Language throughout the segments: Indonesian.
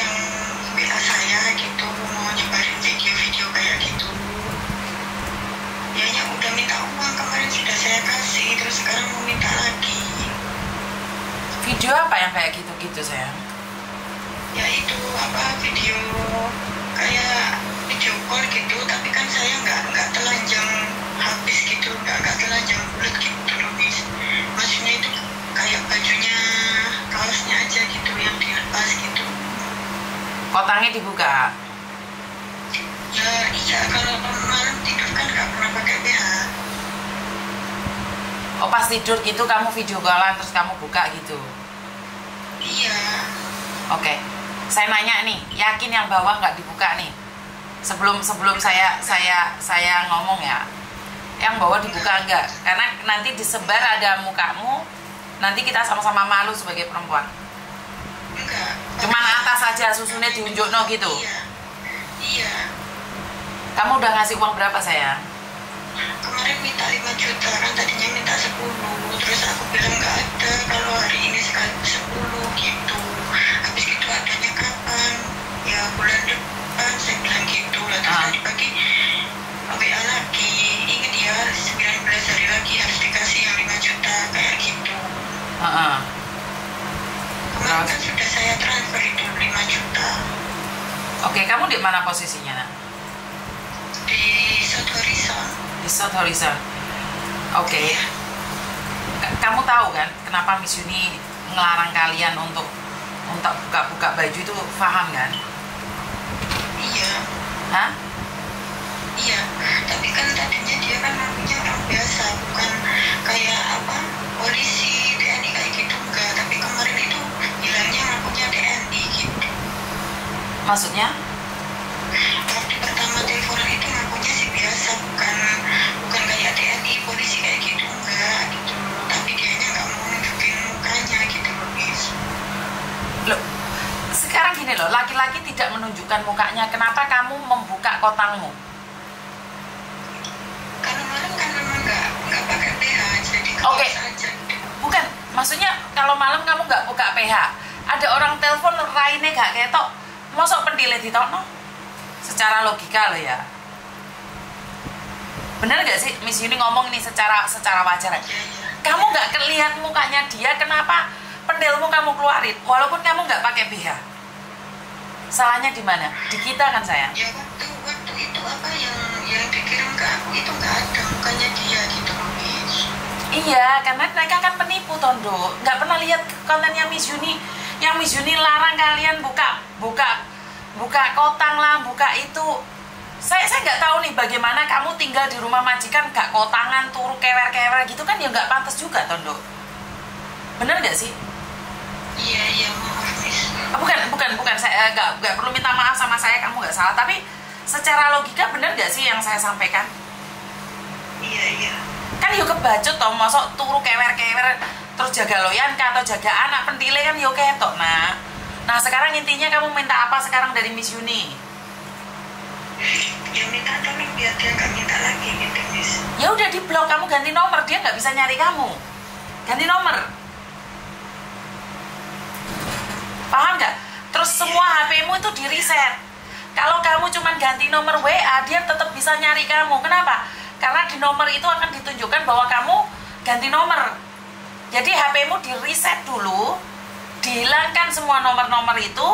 iseng WA saya gitu, mau nyebarin video-video kayak gitu. Dianya udah minta uang, kemarin sudah saya kasih, terus sekarang mau minta lagi. Video apa yang kayak gitu-gitu sayang? Ya itu video kayak video call gitu, tapi kan saya nggak telanjang habis gitu, nggak telanjang bulat gitu loh bis. Maksudnya itu kayak bajunya, kaosnya aja gitu yang dilepas gitu. Kotangnya dibuka? Ya iya, kalau malam tidur kan nggak pernah pakai BH. Oh pas tidur gitu kamu video callan terus kamu buka gitu? Iya. Oke, saya nanya nih, yakin yang bawah nggak dibuka nih? Sebelum saya ngomong ya, yang bawah dibuka enggak? Karena nanti disebar ada mukamu, nanti kita sama-sama malu sebagai perempuan. Enggak. Cuman atas aja susunya diunjuk no gitu. Iya. Iya. Kamu udah ngasih uang berapa sayang? Kemarin minta 5 juta, kan tadinya minta 10. Terus aku bilang nggak ada, kalau hari ini sekali 10 gitu. Habis gitu adanya kapan? Ya bulan depan, saya bilang gitu. Lah terus tadi pagi WA lagi, ingat ya 19 hari lagi harus dikasih yang 5 juta kayak gitu. Kemarin kan sudah saya transfer itu 5 juta. Oke, kamu di mana posisinya nak? Di South Horizon. Di South Horizon. Oke. Kamu tahu kan kenapa Miss Yuni ngelarang kalian untuk buka-buka baju itu, paham kan? Iya. Hah? Iya, tapi kan tadinya dia kan ngakunya orang biasa, bukan kayak polisi, TNI kayak gitu, enggak. Tapi kemarin itu bilangnya ngakunya TNI gitu. Maksudnya? Waktu pertama teleponan itu ngakunya sih biasa, bukan kayak TNI, polisi kayak gitu, enggak gitu. Tapi dianya nggak mau nunjukin mukanya gitu loh, guys. Loh, sekarang gini loh, laki-laki tidak menunjukkan mukanya, kenapa kamu membuka kotangmu? Karena malam kan memang nggak pakai BH, jadi Oke. aja gitu. Bukan, maksudnya kalau malam kamu nggak buka PH, ada orang telepon raine gak ketok, mosok pendile ditokno? Secara logika loh ya. Bener gak sih Miss Yuni ngomong ini secara wajar? Kamu nggak lihat mukanya dia, kenapa pendelmu kamu keluarin walaupun kamu nggak pakai BH? Salahnya di mana? Di kita kan sayang? Ya waktu itu yang dikirim ke aku itu nggak ada mukanya dia gitu loh, Miss. Iya, karena mereka kan penipu Tondo. Nggak pernah lihat kontennya Miss Yuni. Yang Miss Yuni larang kalian buka kotang lah, buka itu. Saya nggak tahu nih bagaimana kamu tinggal di rumah majikan gak kotangan, turu kewer-kewer gitu kan ya nggak pantas juga Tondo. Bener nggak sih? Iya maaf, Miss. Bukan, saya nggak perlu minta maaf sama saya, kamu nggak salah. Tapi secara logika bener nggak sih yang saya sampaikan? Iya. Kan yuk kebacut toh, masuk turu kewer-kewer terus jaga loyan atau jaga anak pentile kan yuk ketok. Nah sekarang intinya kamu minta apa sekarang dari Miss Yuni? Ya minta tolong biar dia nggak minta lagi gitu, Miss. Ya udah di blok, kamu ganti nomor, dia nggak bisa nyari kamu. Ganti nomor. Paham nggak? Terus semua HP-mu itu di reset. Kalau kamu cuma ganti nomor WA, dia tetap bisa nyari kamu. Kenapa? Karena di nomor itu akan ditunjukkan bahwa kamu ganti nomor. Jadi HP-mu di reset dulu, dihilangkan semua nomor-nomor itu,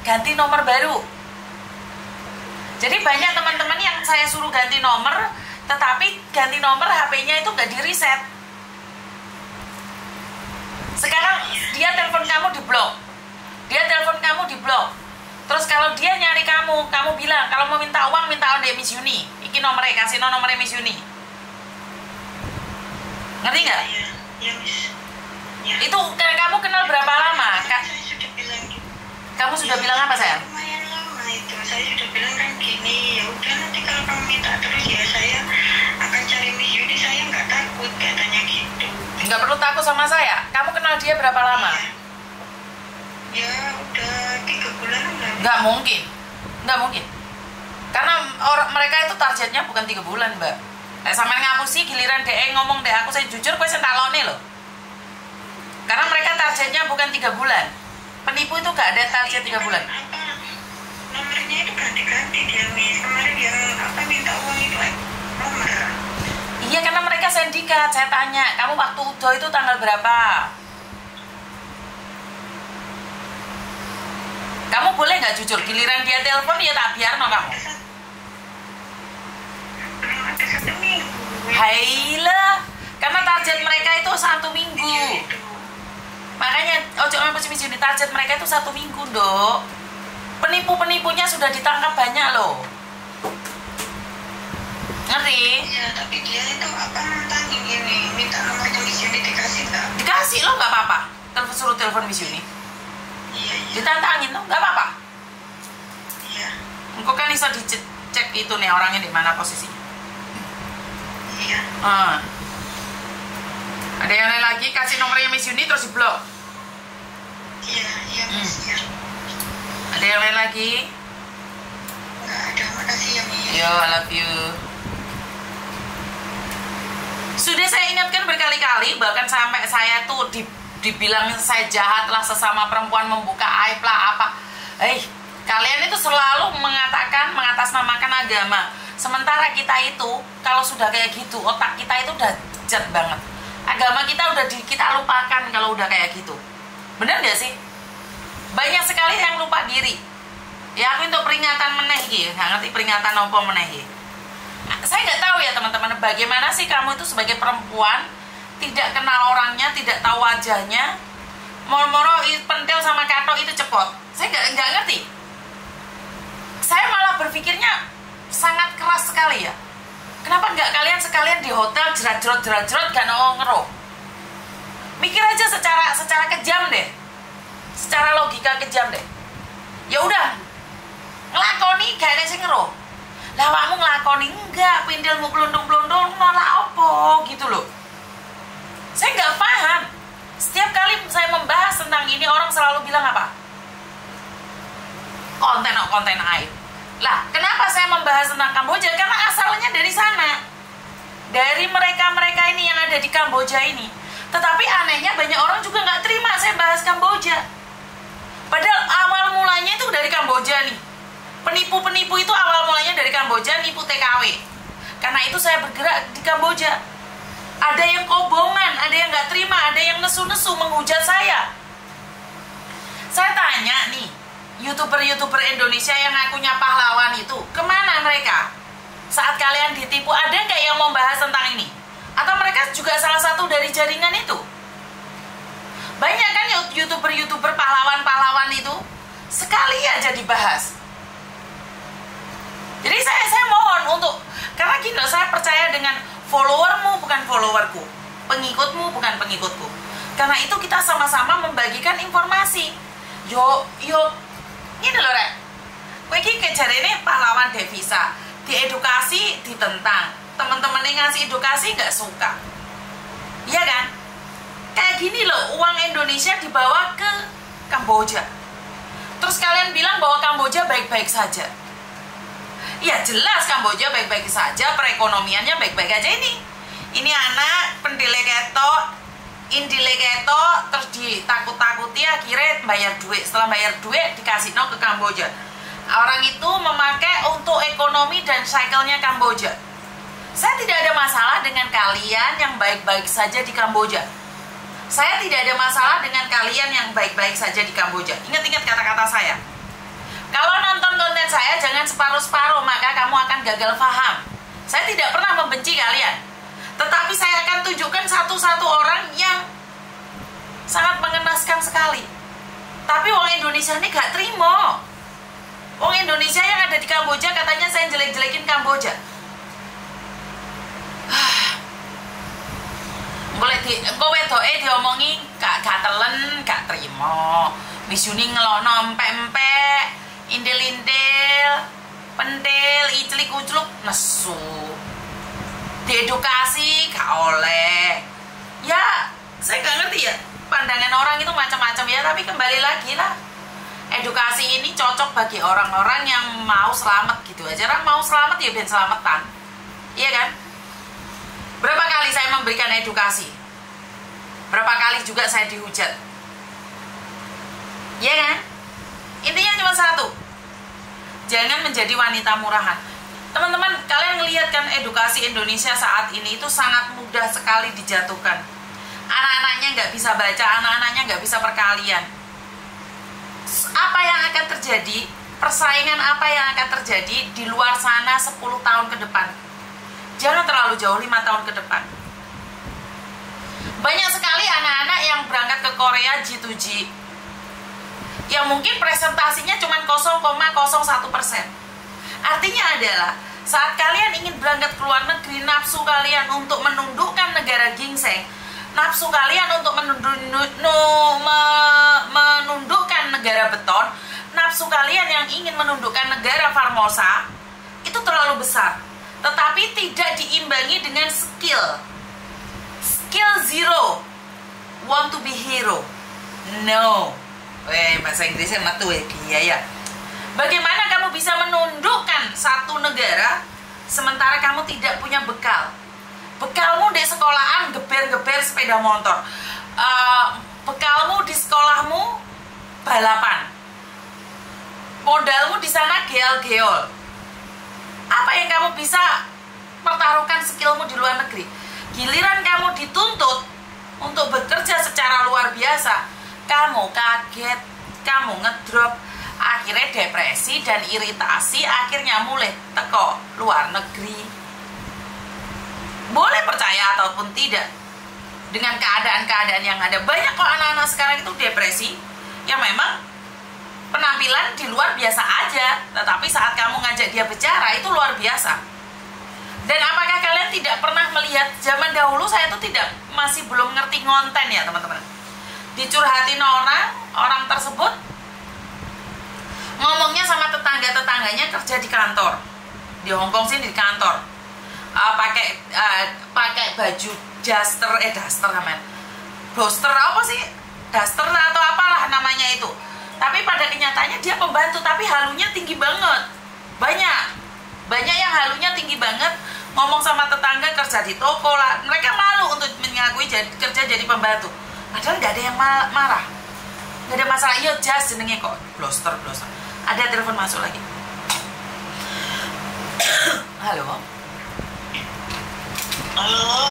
ganti nomor baru. Jadi banyak teman-teman yang saya suruh ganti nomor, tetapi ganti nomor HP-nya itu nggak di reset. Sekarang dia telepon kamu di blok. Terus kalau dia nyari kamu bilang kalau mau minta uang, minta on Miss Yuni. Iki nomornya, kasih nomornya Miss Yuni. Ngerti nggak? Iya, Miss. Ya. Itu kamu kenal berapa lama? Saya sudah bilang gitu. Kamu sudah bilang apa sayang? Lumayan lama itu. Saya sudah bilang kan gini, ya udah nanti kalau kamu minta terus ya saya akan cari Miss Yuni, saya nggak takut katanya gitu. Nggak perlu takut sama saya. Kamu kenal dia berapa lama? Ya udah 3 bulan lah. Nggak mungkin. Karena mereka itu targetnya bukan 3 bulan, Mbak. Sampai ngapusi giliran DE ngomong deh aku, saya jujur gue sentalone loh. Karena mereka targetnya bukan 3 bulan. Penipu itu gak ada target 3 bulan. nomornya itu ganti-ganti dia Miss. Kemarin yang apa minta uang itu nomor. Iya, karena mereka sindikat. Saya tanya, kamu waktu udah itu tanggal berapa? Kamu boleh nggak jujur? Giliran dia telepon ya tak biar no kamu. Belum ada 1 minggu. Haila, karena target mereka itu 1 minggu. Iya itu. Makanya ojo ngampus ini target mereka itu 1 minggu, Dok. Penipu-penipunya sudah ditangkap banyak loh. Ngerti? Iya, tapi dia itu apa nantangin ini, minta nomornya Miss Yuni dikasih nggak? Dikasih loh, nggak apa-apa. Suruh telepon Miss Yuni. Iya, iya. Ditantangin loh, nggak apa-apa. Iya. Engkau kan bisa dicek itu nih orangnya di mana posisinya. Iya. Ada yang lain lagi? Kasih nomornya Miss Yuni terus diblok. Iya, iya Miss. Iya. Ada yang lain lagi? Nggak ada, makasih ya Miss. Yo, I love you. Sudah saya ingatkan berkali-kali, bahkan sampai saya tuh dibilang saya jahat lah, sesama perempuan membuka aib lah apa. Kalian itu selalu mengatakan, mengatasnamakan agama. Sementara kita itu, kalau sudah kayak gitu, otak kita itu udah jat banget. Agama kita udah kita lupakan kalau udah kayak gitu. Bener gak sih? Banyak sekali yang lupa diri. Ya aku untuk peringatan meneh gitu, nggak ngerti peringatan apa meneh gitu. Saya nggak tahu ya teman-teman, bagaimana sih kamu itu sebagai perempuan tidak kenal orangnya, tidak tahu wajahnya, moro-moro pentil sama kato itu cepot. Saya nggak ngerti. Saya malah berpikirnya sangat keras sekali ya. Kenapa nggak kalian sekalian di hotel jerat-jerot gak ngeroh? Mikir aja secara kejam deh, secara logika kejam deh. Ya udah, ngelakoni gak ada sing ngeroh. Lah kamu ngelakoni enggak, pindilmu pelundung-pelundung nolak opo gitu loh. Saya nggak paham. Setiap kali saya membahas tentang ini, orang selalu bilang apa? Konten aib. Lah, kenapa saya membahas tentang Kamboja? Karena asalnya dari sana. Dari mereka-mereka ini yang ada di Kamboja ini. Tetapi anehnya banyak orang juga nggak terima saya bahas Kamboja. Padahal awal mulanya itu dari Kamboja nih. Penipu-penipu itu awal mulanya dari Kamboja, nipu TKW. Karena itu saya bergerak di Kamboja. Ada yang kobongan, ada yang nggak terima, ada yang nesu-nesu menghujat saya. Saya tanya nih, YouTuber Indonesia yang ngakunya pahlawan itu, kemana mereka? Saat kalian ditipu, ada nggak yang mau bahas tentang ini? Atau mereka juga salah satu dari jaringan itu? Banyak kan YouTuber pahlawan-pahlawan itu, sekali aja dibahas. Jadi saya mohon untuk, karena gini loh, saya percaya dengan followermu bukan followerku, pengikutmu bukan pengikutku. Karena itu kita sama-sama membagikan informasi. Yo, ini loh Rek, kowe iki kejarene pahlawan devisa, diedukasi, ditentang. Teman-teman yang ngasih edukasi nggak suka, iya kan? Kayak gini loh, uang Indonesia dibawa ke Kamboja. Terus kalian bilang bahwa Kamboja baik-baik saja. Ya jelas Kamboja baik-baik saja, perekonomiannya baik-baik aja ini. Ini anak pendile ketok, indile ketok, terus ditakut-takuti akhirnya bayar duit. Setelah bayar duit dikasih ke Kamboja. Orang itu memakai untuk ekonomi dan cycle-nya Kamboja. Saya tidak ada masalah dengan kalian yang baik-baik saja di Kamboja. Saya tidak ada masalah dengan kalian yang baik-baik saja di Kamboja. Ingat-ingat kata-kata saya. Kalau nonton konten saya jangan separuh-separuh, maka kamu akan gagal paham. Saya tidak pernah membenci kalian, tetapi saya akan tunjukkan satu-satu orang yang sangat mengenaskan sekali. Tapi orang Indonesia ini gak terima. Orang Indonesia yang ada di Kamboja katanya saya jelek-jelekin Kamboja. Engko wedoke diomongi gak telen, gak terima. Miss Yuni ngelono empek-empek, indil-indil, pentil, iclik-ucluk, nesu. Diedukasi gak oleh. Ya, saya gak ngerti ya. Pandangan orang itu macam-macam ya, tapi kembali lagi lah. Edukasi ini cocok bagi orang-orang yang mau selamat gitu aja. Orang mau selamat ya biar selamatan. Iya kan? Berapa kali saya memberikan edukasi? Berapa kali juga saya dihujat? Iya kan? Intinya cuma satu. Jangan menjadi wanita murahan. Teman-teman, kalian ngelihat kan edukasi Indonesia saat ini itu sangat mudah sekali dijatuhkan. Anak-anaknya nggak bisa baca, anak-anaknya nggak bisa perkalian. Apa yang akan terjadi? Persaingan apa yang akan terjadi di luar sana 10 tahun ke depan? Jangan terlalu jauh, 5 tahun ke depan. Banyak sekali anak-anak yang berangkat ke Korea G2G yang mungkin presentasinya cuma 0,01%. Artinya adalah saat kalian ingin berangkat ke luar negeri, nafsu kalian untuk menundukkan negara gingseng, nafsu kalian untuk menundukkan negara beton, nafsu kalian yang ingin menundukkan negara Formosa itu terlalu besar. Tetapi tidak diimbangi dengan skill. Skill zero. Want to be hero. No. Bahasa Inggrisnya metu ya. Bagaimana kamu bisa menundukkan satu negara sementara kamu tidak punya bekal? Bekalmu di sekolahan geber-geber sepeda motor. Bekalmu di sekolahmu balapan. Modalmu di sana geol-geol. Apa yang kamu bisa pertaruhkan skillmu di luar negeri? Giliran kamu dituntut untuk bekerja secara luar biasa, kamu kaget, kamu ngedrop, akhirnya depresi dan iritasi, akhirnya mulai teko luar negeri. Boleh percaya ataupun tidak dengan keadaan-keadaan yang ada. Banyak kok anak-anak sekarang itu depresi, yang memang penampilan di luar biasa aja, tetapi saat kamu ngajak dia bicara itu luar biasa. Dan apakah kalian tidak pernah melihat zaman dahulu saya itu masih belum ngerti ngonten ya teman-teman. Dicurhatin orang tersebut ngomongnya sama tetangga-tetangganya kerja di kantor. Di Hongkong sini di kantor. Pakai baju duster aman. Duster apa sih? Duster atau apalah namanya itu. Tapi pada kenyataannya dia pembantu, tapi halunya tinggi banget. Banyak yang halunya tinggi banget, ngomong sama tetangga kerja di toko lah. Mereka malu untuk mengakui kerja jadi pembantu. Padahal nggak ada yang marah, nggak ada masalah. Iya jas jenenge kok bloster. Ada telepon masuk lagi. Halo.